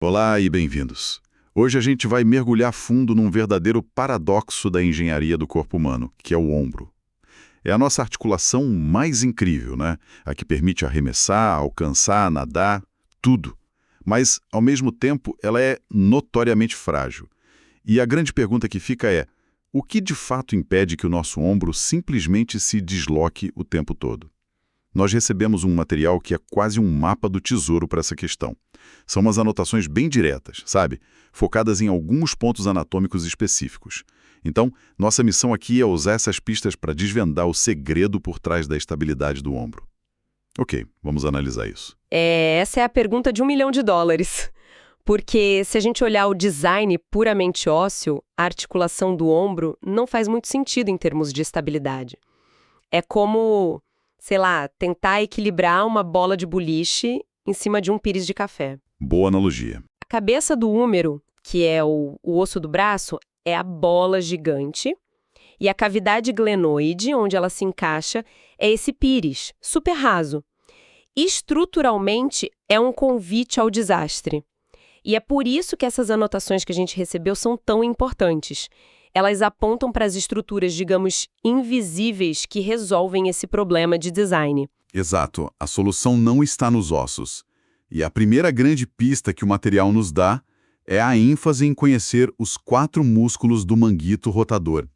Olá e bem-vindos. Hoje a gente vai mergulhar fundo num verdadeiro paradoxo da engenharia do corpo humano, que é o ombro. É a nossa articulação mais incrível, né? A que permite arremessar, alcançar, nadar, tudo. Mas, ao mesmo tempo, ela é notoriamente frágil. E a grande pergunta que fica é: o que de fato impede que o nosso ombro simplesmente se desloque o tempo todo? Nós recebemos um material que é quase um mapa do tesouro para essa questão. São umas anotações bem diretas, sabe? Focadas em alguns pontos anatômicos específicos. Então, nossa missão aqui é usar essas pistas para desvendar o segredo por trás da estabilidade do ombro. Ok, vamos analisar isso. Essa é a pergunta de US$ 1 milhão. Porque se a gente olhar o design puramente ósseo, a articulação do ombro não faz muito sentido em termos de estabilidade. É como, sei lá, tentar equilibrar uma bola de boliche em cima de um pires de café. Boa analogia. A cabeça do húmero, que é o osso do braço, é a bola gigante. E a cavidade glenoide, onde ela se encaixa, é esse pires, super raso. Estruturalmente, é um convite ao desastre. E é por isso que essas anotações que a gente recebeu são tão importantes. Elas apontam para as estruturas, digamos, invisíveis que resolvem esse problema de design. Exato, a solução não está nos ossos. E a primeira grande pista que o material nos dá é a ênfase em conhecer os 4 músculos do manguito rotador.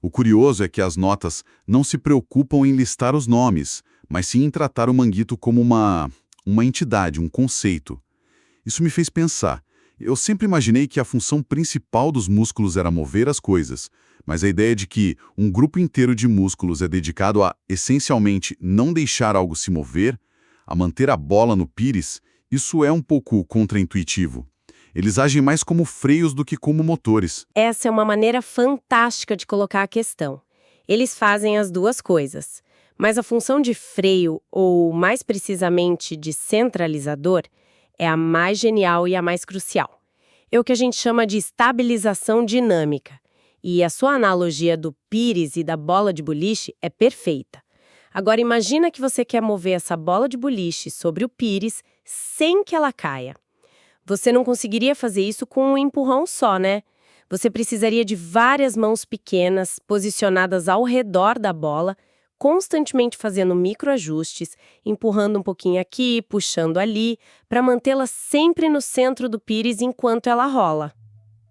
O curioso é que as notas não se preocupam em listar os nomes, mas sim em tratar o manguito como uma entidade, um conceito. Isso me fez pensar. Eu sempre imaginei que a função principal dos músculos era mover as coisas, mas a ideia de que um grupo inteiro de músculos é dedicado a, essencialmente, não deixar algo se mover, a manter a bola no pires, isso é um pouco contraintuitivo. Eles agem mais como freios do que como motores. Essa é uma maneira fantástica de colocar a questão. Eles fazem as duas coisas, mas a função de freio, ou mais precisamente de centralizador, é a mais genial e a mais crucial. É o que a gente chama de estabilização dinâmica. E a sua analogia do pires e da bola de boliche é perfeita. Agora imagina que você quer mover essa bola de boliche sobre o pires sem que ela caia. Você não conseguiria fazer isso com um empurrão só, né? Você precisaria de várias mãos pequenas, posicionadas ao redor da bola, constantemente fazendo microajustes, empurrando um pouquinho aqui, puxando ali, para mantê-la sempre no centro do pires enquanto ela rola.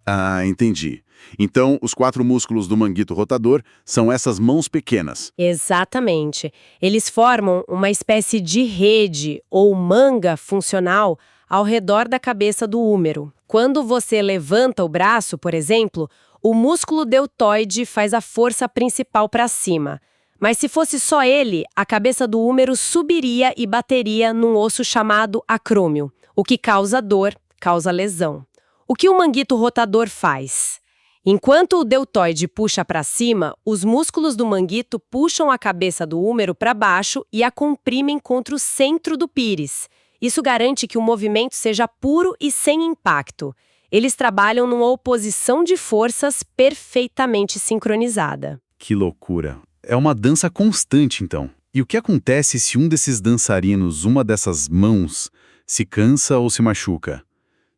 Ah, entendi. Então, os 4 músculos do manguito rotador são essas mãos pequenas. Exatamente. Eles formam uma espécie de rede ou manga funcional ao redor da cabeça do húmero. Quando você levanta o braço, por exemplo, o músculo deltoide faz a força principal para cima. Mas se fosse só ele, a cabeça do húmero subiria e bateria num osso chamado acrômio, o que causa dor, causa lesão. O que o manguito rotador faz? Enquanto o deltoide puxa para cima, os músculos do manguito puxam a cabeça do húmero para baixo e a comprimem contra o centro do pires. Isso garante que o movimento seja puro e sem impacto. Eles trabalham numa oposição de forças perfeitamente sincronizada. Que loucura. É uma dança constante, então. E o que acontece se um desses dançarinos, uma dessas mãos, se cansa ou se machuca?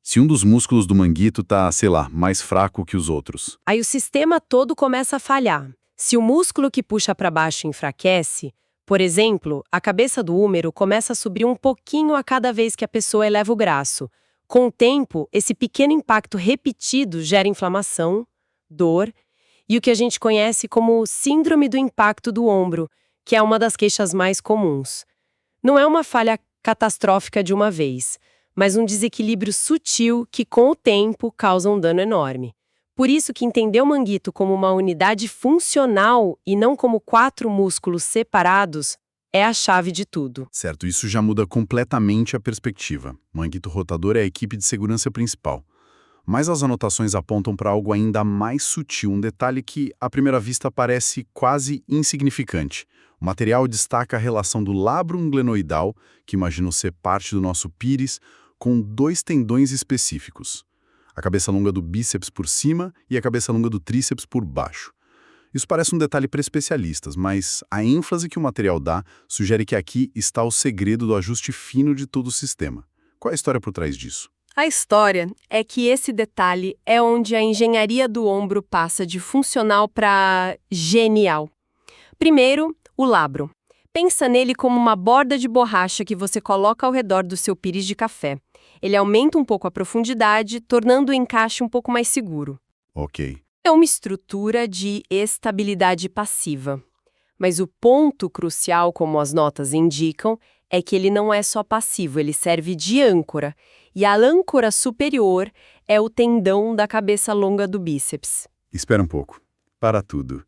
Se um dos músculos do manguito tá, sei lá, mais fraco que os outros? Aí o sistema todo começa a falhar. Se o músculo que puxa para baixo enfraquece, por exemplo, a cabeça do húmero começa a subir um pouquinho a cada vez que a pessoa eleva o braço. Com o tempo, esse pequeno impacto repetido gera inflamação, dor e o que a gente conhece como síndrome do impacto do ombro, que é uma das queixas mais comuns. Não é uma falha catastrófica de uma vez, mas um desequilíbrio sutil que, com o tempo, causa um dano enorme. Por isso que entender o manguito como uma unidade funcional e não como 4 músculos separados é a chave de tudo. Certo, isso já muda completamente a perspectiva. O manguito rotador é a equipe de segurança principal. Mas as anotações apontam para algo ainda mais sutil, um detalhe que, à primeira vista, parece quase insignificante. O material destaca a relação do labrum glenoidal, que imagino ser parte do nosso pires, com 2 tendões específicos. A cabeça longa do bíceps por cima e a cabeça longa do tríceps por baixo. Isso parece um detalhe para especialistas, mas a ênfase que o material dá sugere que aqui está o segredo do ajuste fino de todo o sistema. Qual é a história por trás disso? A história é que esse detalhe é onde a engenharia do ombro passa de funcional para genial. Primeiro, o labro. Pensa nele como uma borda de borracha que você coloca ao redor do seu pires de café. Ele aumenta um pouco a profundidade, tornando o encaixe um pouco mais seguro. Ok. É uma estrutura de estabilidade passiva. Mas o ponto crucial, como as notas indicam, é que ele não é só passivo, ele serve de âncora. E a âncora superior é o tendão da cabeça longa do bíceps. Espera um pouco. Para tudo.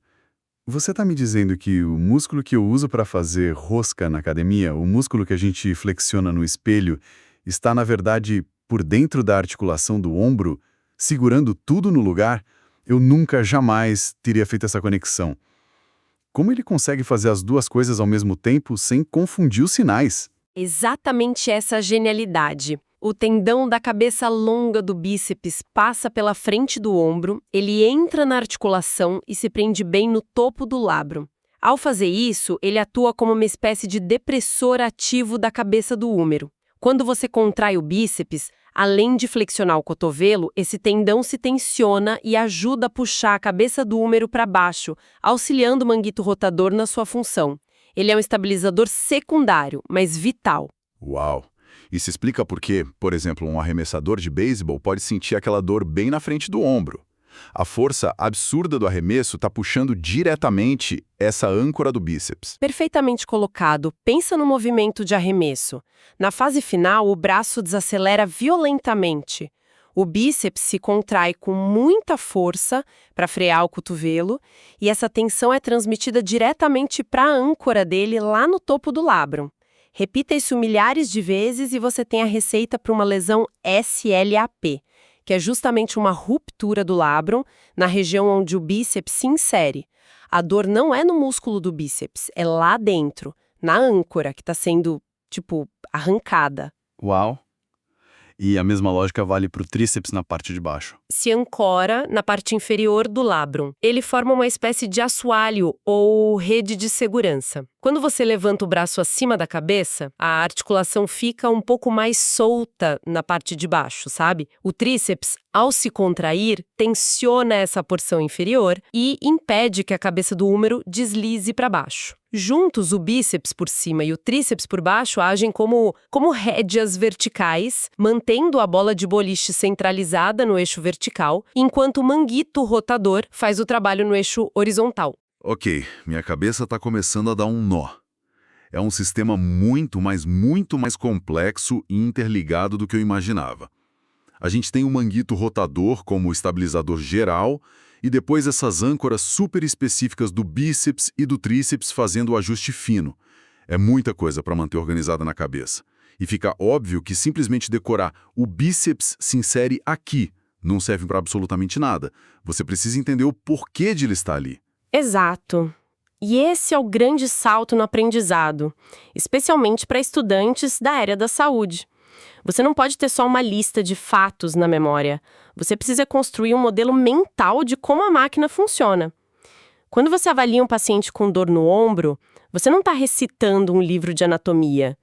Você está me dizendo que o músculo que eu uso para fazer rosca na academia, o músculo que a gente flexiona no espelho, está, na verdade, por dentro da articulação do ombro, segurando tudo no lugar? Eu nunca, jamais teria feito essa conexão. Como ele consegue fazer as duas coisas ao mesmo tempo sem confundir os sinais? Exatamente essa genialidade. O tendão da cabeça longa do bíceps passa pela frente do ombro, ele entra na articulação e se prende bem no topo do labro. Ao fazer isso, ele atua como uma espécie de depressor ativo da cabeça do húmero. Quando você contrai o bíceps, além de flexionar o cotovelo, esse tendão se tensiona e ajuda a puxar a cabeça do húmero para baixo, auxiliando o manguito rotador na sua função. Ele é um estabilizador secundário, mas vital. Uau! Isso explica por que, por exemplo, um arremessador de beisebol pode sentir aquela dor bem na frente do ombro. A força absurda do arremesso está puxando diretamente essa âncora do bíceps. Perfeitamente colocado. Pensa no movimento de arremesso. Na fase final, o braço desacelera violentamente. O bíceps se contrai com muita força para frear o cotovelo e essa tensão é transmitida diretamente para a âncora dele lá no topo do labrum. Repita isso milhares de vezes e você tem a receita para uma lesão SLAP, que é justamente uma ruptura do labrum na região onde o bíceps se insere. A dor não é no músculo do bíceps, é lá dentro, na âncora que está sendo, arrancada. Uau! E a mesma lógica vale para o tríceps na parte de baixo. Se ancora na parte inferior do labrum. Ele forma uma espécie de assoalho ou rede de segurança. Quando você levanta o braço acima da cabeça, a articulação fica um pouco mais solta na parte de baixo, sabe? O tríceps, ao se contrair, tensiona essa porção inferior e impede que a cabeça do húmero deslize para baixo. Juntos, o bíceps por cima e o tríceps por baixo agem como rédeas verticais, mantendo a bola de boliche centralizada no eixo vertical, enquanto o manguito rotador faz o trabalho no eixo horizontal. Ok, minha cabeça está começando a dar um nó. É um sistema muito mais complexo e interligado do que eu imaginava. A gente tem o manguito rotador como estabilizador geral e depois essas âncoras super específicas do bíceps e do tríceps fazendo o ajuste fino. É muita coisa para manter organizada na cabeça. E fica óbvio que simplesmente decorar o bíceps se insere aqui não serve para absolutamente nada. Você precisa entender o porquê de ele estar ali. Exato. E esse é o grande salto no aprendizado, especialmente para estudantes da área da saúde. Você não pode ter só uma lista de fatos na memória. Você precisa construir um modelo mental de como a máquina funciona. Quando você avalia um paciente com dor no ombro, você não está recitando um livro de anatomia.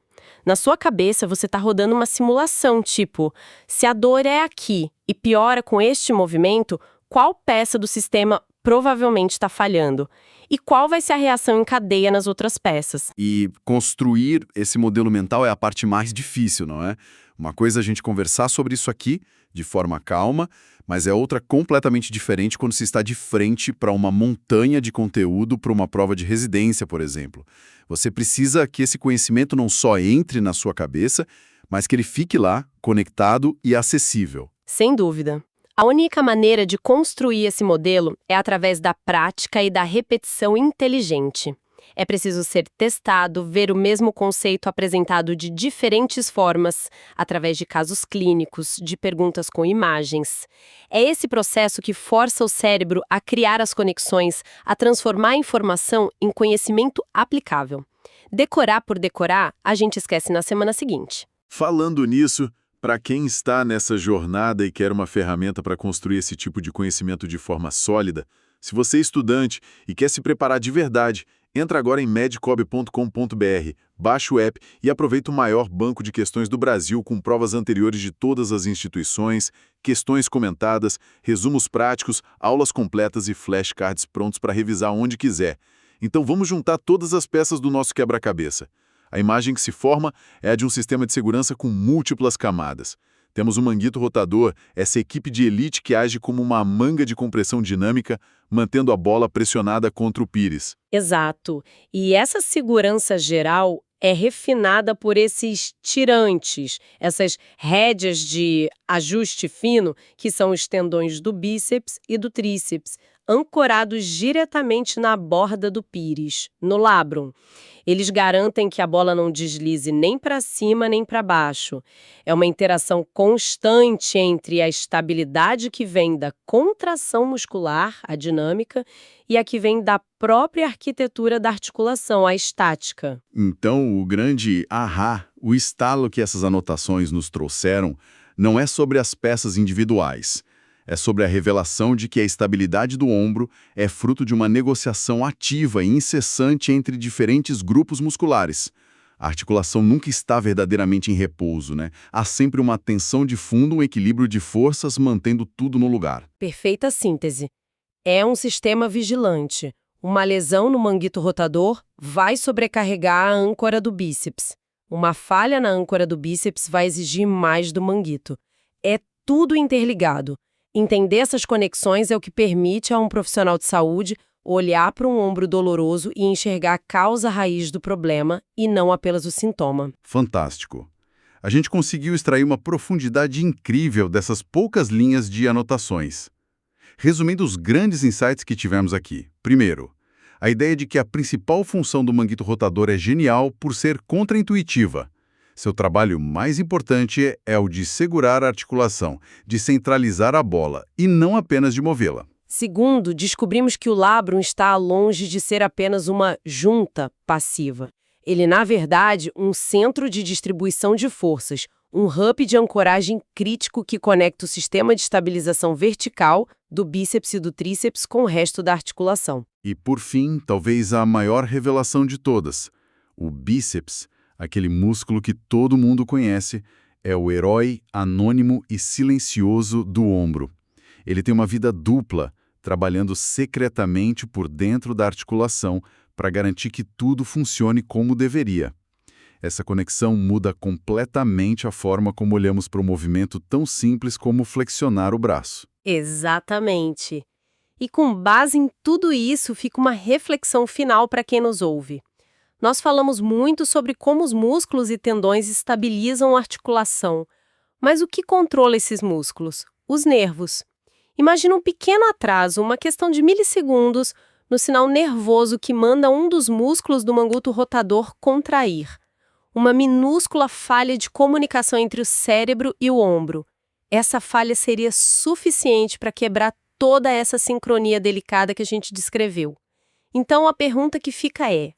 Na sua cabeça, você está rodando uma simulação, tipo, se a dor é aqui e piora com este movimento, qual peça do sistema provavelmente está falhando? E qual vai ser a reação em cadeia nas outras peças? E construir esse modelo mental é a parte mais difícil, não é? Uma coisa é a gente conversar sobre isso aqui, de forma calma, mas é outra completamente diferente quando se está de frente para uma montanha de conteúdo para uma prova de residência, por exemplo. Você precisa que esse conhecimento não só entre na sua cabeça, mas que ele fique lá, conectado e acessível. Sem dúvida. A única maneira de construir esse modelo é através da prática e da repetição inteligente. É preciso ser testado, ver o mesmo conceito apresentado de diferentes formas, através de casos clínicos, de perguntas com imagens. É esse processo que força o cérebro a criar as conexões, a transformar a informação em conhecimento aplicável. Decorar por decorar, a gente esquece na semana seguinte. Falando nisso, para quem está nessa jornada e quer uma ferramenta para construir esse tipo de conhecimento de forma sólida, se você é estudante e quer se preparar de verdade, entra agora em medcob.com.br. Baixe o app e aproveite o maior banco de questões do Brasil com provas anteriores de todas as instituições, questões comentadas, resumos práticos, aulas completas e flashcards prontos para revisar onde quiser. Então vamos juntar todas as peças do nosso quebra-cabeça. A imagem que se forma é a de um sistema de segurança com múltiplas camadas. Temos um manguito rotador, essa equipe de elite que age como uma manga de compressão dinâmica, mantendo a bola pressionada contra o pires. Exato. E essa segurança geral é refinada por esses tirantes, essas rédeas de ajuste fino, que são os tendões do bíceps e do tríceps, ancorados diretamente na borda do pires, no labrum. Eles garantem que a bola não deslize nem para cima nem para baixo. É uma interação constante entre a estabilidade que vem da contração muscular, a dinâmica, e a que vem da própria arquitetura da articulação, a estática. Então, o grande ahá, o estalo que essas anotações nos trouxeram, não é sobre as peças individuais. É sobre a revelação de que a estabilidade do ombro é fruto de uma negociação ativa e incessante entre diferentes grupos musculares. A articulação nunca está verdadeiramente em repouso, né? Há sempre uma tensão de fundo, um equilíbrio de forças mantendo tudo no lugar. Perfeita síntese. É um sistema vigilante. Uma lesão no manguito rotador vai sobrecarregar a âncora do bíceps. Uma falha na âncora do bíceps vai exigir mais do manguito. É tudo interligado. Entender essas conexões é o que permite a um profissional de saúde olhar para um ombro doloroso e enxergar a causa raiz do problema e não apenas o sintoma. Fantástico. A gente conseguiu extrair uma profundidade incrível dessas poucas linhas de anotações. Resumindo os grandes insights que tivemos aqui. Primeiro, a ideia de que a principal função do manguito rotador é genial por ser contraintuitiva. Seu trabalho mais importante é o de segurar a articulação, de centralizar a bola e não apenas de movê-la. Segundo, descobrimos que o labrum está longe de ser apenas uma junta passiva. Ele, na verdade, um centro de distribuição de forças, um hub de ancoragem crítico que conecta o sistema de estabilização vertical do bíceps e do tríceps com o resto da articulação. E, por fim, talvez a maior revelação de todas, o bíceps, aquele músculo que todo mundo conhece, é o herói anônimo e silencioso do ombro. Ele tem uma vida dupla, trabalhando secretamente por dentro da articulação para garantir que tudo funcione como deveria. Essa conexão muda completamente a forma como olhamos para um movimento tão simples como flexionar o braço. Exatamente. E com base em tudo isso, fica uma reflexão final para quem nos ouve. Nós falamos muito sobre como os músculos e tendões estabilizam a articulação. Mas o que controla esses músculos? Os nervos. Imagina um pequeno atraso, uma questão de milissegundos, no sinal nervoso que manda um dos músculos do manguito rotador contrair. Uma minúscula falha de comunicação entre o cérebro e o ombro. Essa falha seria suficiente para quebrar toda essa sincronia delicada que a gente descreveu. Então a pergunta que fica é: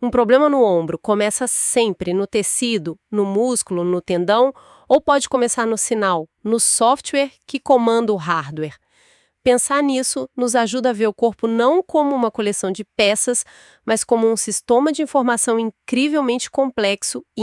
um problema no ombro começa sempre no tecido, no músculo, no tendão, ou pode começar no sinal, no software que comanda o hardware? Pensar nisso nos ajuda a ver o corpo não como uma coleção de peças, mas como um sistema de informação incrivelmente complexo e